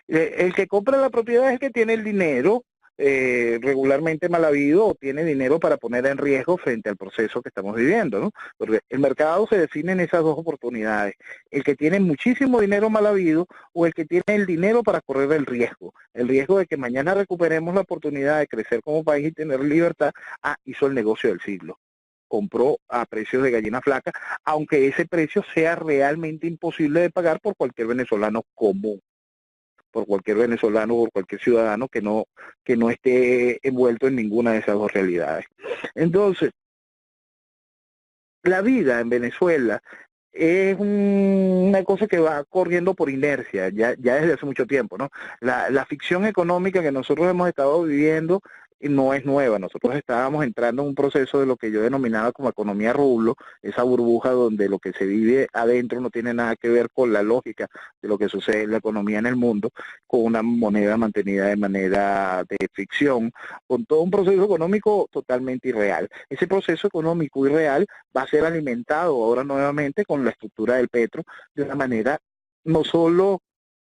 el que compra la propiedad es el que tiene el dinero regularmente mal habido o tiene dinero para poner en riesgo frente al proceso que estamos viviendo, ¿no? Porque el mercado se define en esas dos oportunidades, el que tiene muchísimo dinero mal habido o el que tiene el dinero para correr el riesgo de que mañana recuperemos la oportunidad de crecer como país y tener libertad, hizo el negocio del siglo. Compró a precios de gallina flaca, aunque ese precio sea realmente imposible de pagar por cualquier venezolano común, por cualquier venezolano o por cualquier ciudadano que no esté envuelto en ninguna de esas dos realidades. Entonces, la vida en Venezuela es una cosa que va corriendo por inercia, ya desde hace mucho tiempo, ¿no? La ficción económica que nosotros hemos estado viviendo no es nueva. Nosotros estábamos entrando en un proceso de lo que yo denominaba como economía rublo, esa burbuja donde lo que se vive adentro no tiene nada que ver con la lógica de lo que sucede en la economía en el mundo, con una moneda mantenida de manera de ficción, con todo un proceso económico totalmente irreal. Ese proceso económico irreal va a ser alimentado ahora nuevamente con la estructura del petro de una manera no solo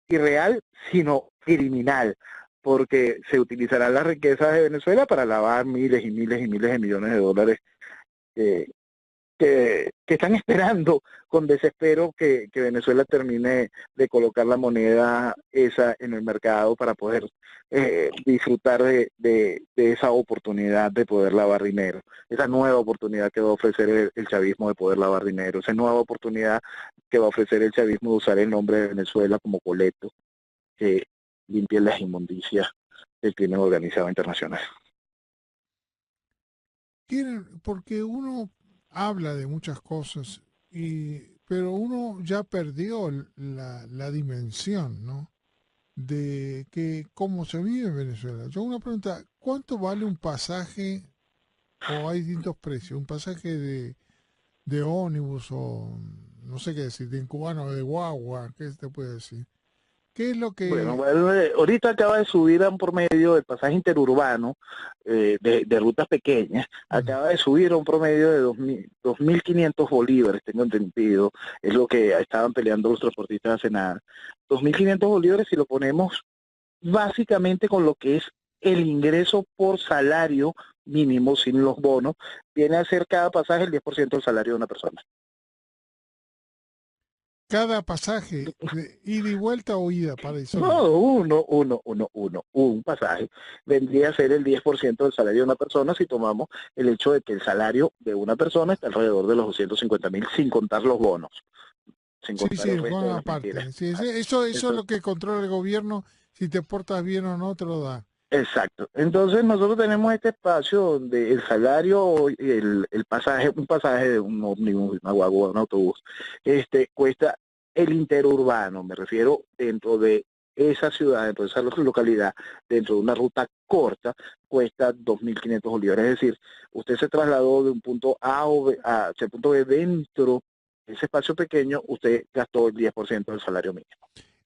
irreal, sino criminal, porque se utilizarán las riquezas de Venezuela para lavar miles y miles y miles de millones de dólares que están esperando con desespero que Venezuela termine de colocar la moneda esa en el mercado para poder disfrutar de esa oportunidad de poder lavar dinero, esa nueva oportunidad que va a ofrecer el chavismo de poder lavar dinero, esa nueva oportunidad que va a ofrecer el chavismo de usar el nombre de Venezuela como coleto que limpie las inmundicias del crimen organizado internacional. Porque uno habla de muchas cosas, pero uno ya perdió la dimensión, ¿no? De que cómo se vive en Venezuela. Yo una pregunta, ¿cuánto vale un pasaje, o hay distintos precios, un pasaje de ómnibus o no sé qué decir, de cubano, de guagua, ¿qué se te puede decir? ¿Qué es lo Bueno, que... bueno, ahorita acaba de subir a un promedio del pasaje interurbano de rutas pequeñas, Mm. acaba de subir a un promedio de 2.500 bolívares, tengo entendido, es lo que estaban peleando los transportistas hace nada. 2.500 bolívares si lo ponemos básicamente con lo que es el ingreso por salario mínimo sin los bonos, viene a ser cada pasaje el 10% del salario de una persona. Cada pasaje de ida y vuelta o ida para y solo ida? No, un pasaje vendría a ser el 10% del salario de una persona si tomamos el hecho de que el salario de una persona está alrededor de los 250.000 sin contar los bonos, sin Sí, contar sí, el resto de bueno, las mentiras. aparte. Sí, Ah, eso es Entonces, lo que controla el gobierno, si te portas bien o no te lo da. exacto. Entonces nosotros tenemos este espacio donde el salario, el pasaje, un pasaje de un ómnibus, una guagua, un autobús, cuesta el interurbano, me refiero dentro de esa ciudad, dentro de esa localidad, dentro de una ruta corta, cuesta 2.500 bolívares. Es decir, usted se trasladó de un punto A hacia el punto B dentro de ese espacio pequeño, usted gastó el 10% del salario mínimo.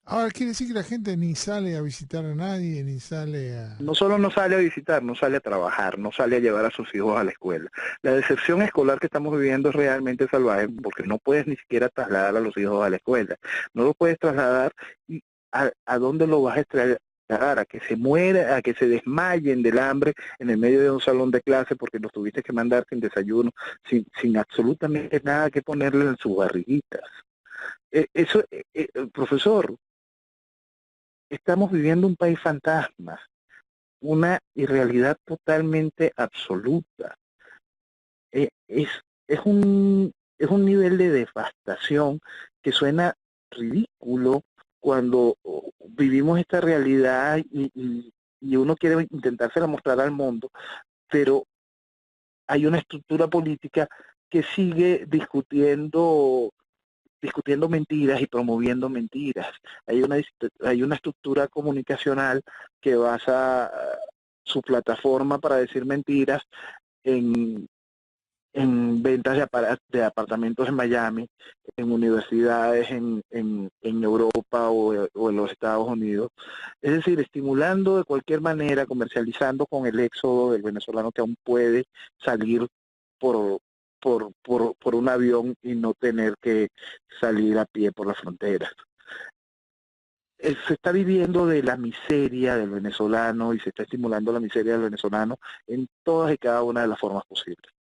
Ahora quiere decir que la gente ni sale a visitar a nadie, ni sale No a... solo no sale a visitar, no sale a trabajar, no sale a llevar a sus hijos a la escuela. La deserción escolar que estamos viviendo es realmente salvaje porque no puedes ni siquiera trasladar a los hijos a la escuela. No los puedes trasladar y a dónde lo vas a trasladar, a que se muera, a que se desmayen del hambre en el medio de un salón de clase porque los tuviste que mandar sin desayuno, sin absolutamente nada que ponerle en sus barriguitas. Profesor, estamos viviendo un país fantasma, una irrealidad totalmente absoluta. Eh, es, es un nivel de devastación que suena ridículo cuando vivimos esta realidad y uno quiere intentársela mostrar al mundo, pero hay una estructura política que sigue discutiendo mentiras y promoviendo mentiras. Hay una estructura comunicacional que basa su plataforma para decir mentiras en, en ventas de apartamentos en Miami, en universidades en Europa o en los Estados Unidos. Es decir, estimulando de cualquier manera, comercializando con el éxodo del venezolano que aún puede salir por, por un avión y no tener que salir a pie por la frontera. Se está viviendo de la miseria del venezolano y se está estimulando la miseria del venezolano en todas y cada una de las formas posibles.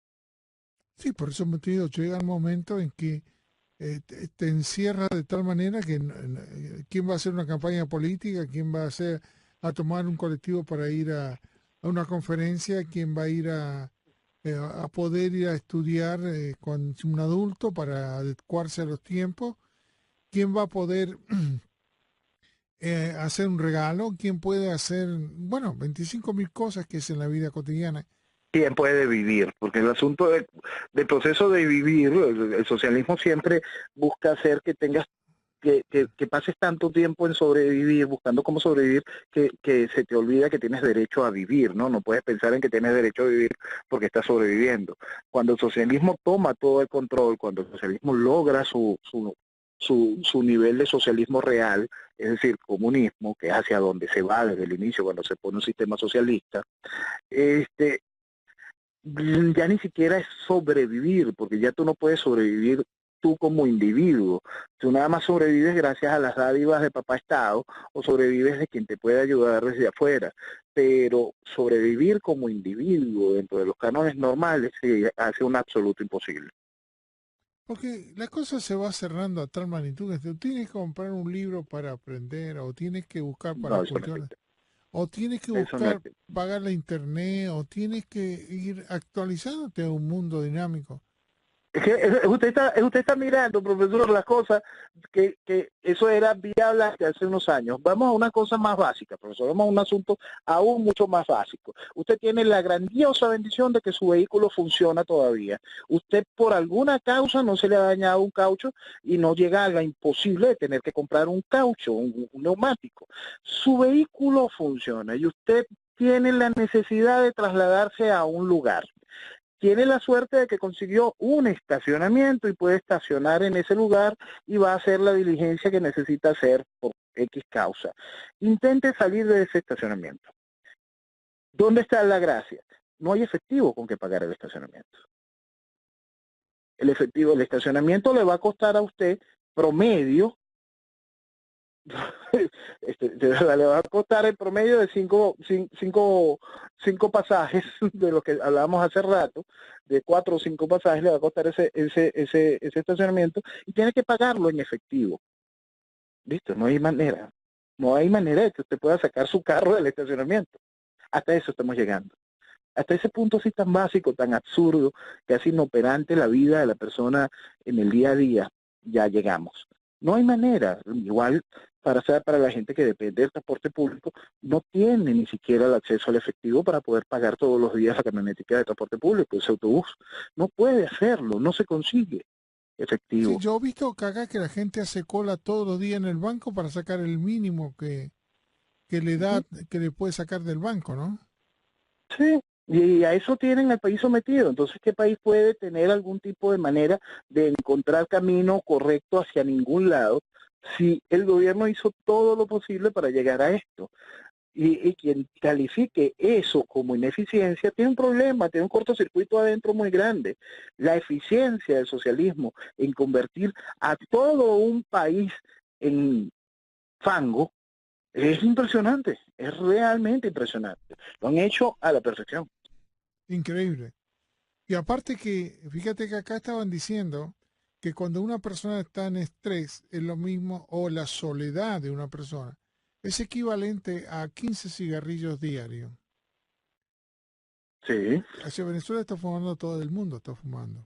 Sí, por eso me te digo, llega el momento en que te encierra de tal manera que quién va a hacer una campaña política, quién va a hacer a tomar un colectivo para ir a una conferencia, quién va a ir a poder ir a estudiar con un adulto para adecuarse a los tiempos, quién va a poder hacer un regalo, quién puede hacer, bueno, 25.000 cosas que es en la vida cotidiana. Quién puede vivir, porque el asunto del proceso de vivir, el socialismo siempre busca hacer que tengas, que pases tanto tiempo en sobrevivir, buscando cómo sobrevivir, que se te olvida que tienes derecho a vivir, ¿no? No puedes pensar en que tienes derecho a vivir porque estás sobreviviendo. Cuando el socialismo toma todo el control, cuando el socialismo logra su nivel de socialismo real, es decir, comunismo, que es hacia donde se va desde el inicio cuando se pone un sistema socialista, este ya ni siquiera es sobrevivir, porque ya tú no puedes sobrevivir tú como individuo. Tú nada más sobrevives gracias a las dádivas de papá Estado o sobrevives de quien te puede ayudar desde afuera. Pero sobrevivir como individuo dentro de los cánones normales se hace un absoluto imposible. Porque la cosa se va cerrando a tal magnitud que tú tienes que comprar un libro para aprender, o tienes que buscar para No, eso no cultivar, existe. o tienes que Eso no buscar existe. pagar la internet, o tienes que ir actualizándote a un mundo dinámico. Es que usted está mirando, profesor, las cosas que eso era viable hace unos años. Vamos a una cosa más básica, profesor. Vamos a un asunto aún mucho más básico. Usted tiene la grandiosa bendición de que su vehículo funciona todavía. Usted por alguna causa no se le ha dañado un caucho y no llega a la imposible de tener que comprar un caucho, un neumático. Su vehículo funciona y usted tiene la necesidad de trasladarse a un lugar. Tiene la suerte de que consiguió un estacionamiento y puede estacionar en ese lugar y va a hacer la diligencia que necesita hacer por X causa. Intente salir de ese estacionamiento. ¿Dónde está la gracia? No hay efectivo con que pagar el estacionamiento. El estacionamiento le va a costar a usted promedio le va a costar el promedio de cinco pasajes de lo que hablábamos hace rato, de 4 o 5 pasajes le va a costar ese estacionamiento y tiene que pagarlo en efectivo. ¿Listo? No hay manera de que usted pueda sacar su carro del estacionamiento. Hasta eso estamos llegando. Hasta ese punto así tan básico, tan absurdo, casi inoperante la vida de la persona en el día a día, ya llegamos. No hay manera, igual para la gente que depende del transporte público, no tiene ni siquiera el acceso al efectivo para poder pagar todos los días la camionetica de transporte público, ese autobús. No puede hacerlo, no se consigue Sí, efectivo. yo he visto que acá que la gente hace cola todos los días en el banco para sacar el mínimo que le da, Ujú. que le puede sacar del banco, ¿no? Sí, y a eso tienen al país sometido. Entonces, ¿qué país puede tener algún tipo de manera de encontrar camino correcto hacia ningún lado si el gobierno hizo todo lo posible para llegar a esto? Y quien califique eso como ineficiencia tiene un problema, tiene un cortocircuito adentro muy grande. La eficiencia del socialismo en convertir a todo un país en fango es impresionante, es realmente impresionante. Lo han hecho a la perfección. Increíble. Y aparte que, fíjate que acá estaban diciendo que cuando una persona está en estrés es lo mismo, o la soledad de una persona, es equivalente a 15 cigarrillos diarios. Sí. Hacia Venezuela está fumando, todo el mundo está fumando.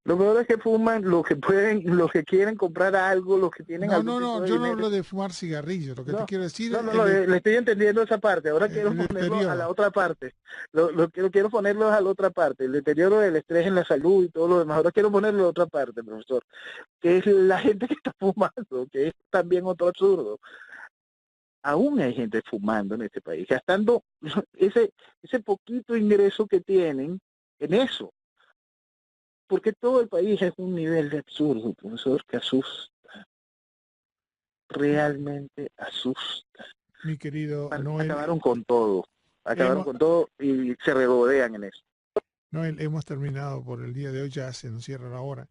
Lo peor es que fuman los que pueden, los que quieren comprar algo, los que tienen No, algún no, tipo no, de yo no dinero. hablo de fumar cigarrillos, lo que te No, quiero decir no, es no, no, le estoy entendiendo esa parte. Ahora quiero el ponerlo a la deterioro. otra parte. Quiero ponerlo a la otra parte. El deterioro del estrés en la salud y todo lo demás. Ahora quiero ponerlo a la otra parte, profesor. Que es la gente que está fumando, que es también otro absurdo. Aún hay gente fumando en este país, gastando ese poquito ingreso que tienen en eso. Porque todo el país es un nivel de absurdo, profesor, que asusta. Realmente asusta. Mi querido Noel, Acabaron hemos, con todo y se regodean en eso. Noel, hemos terminado por el día de hoy, ya se nos cierra la hora.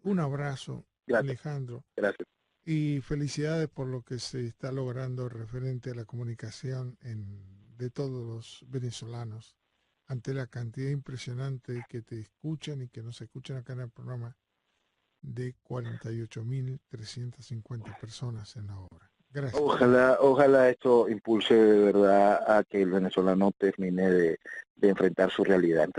Un abrazo, Gracias, Alejandro, gracias. y felicidades por lo que se está logrando referente a la comunicación de todos los venezolanos, ante la cantidad impresionante que te escuchan y que nos escuchan acá en el programa de 48.350 personas en la hora. Gracias. Ojalá esto impulse de verdad a que el venezolano termine de enfrentar su realidad.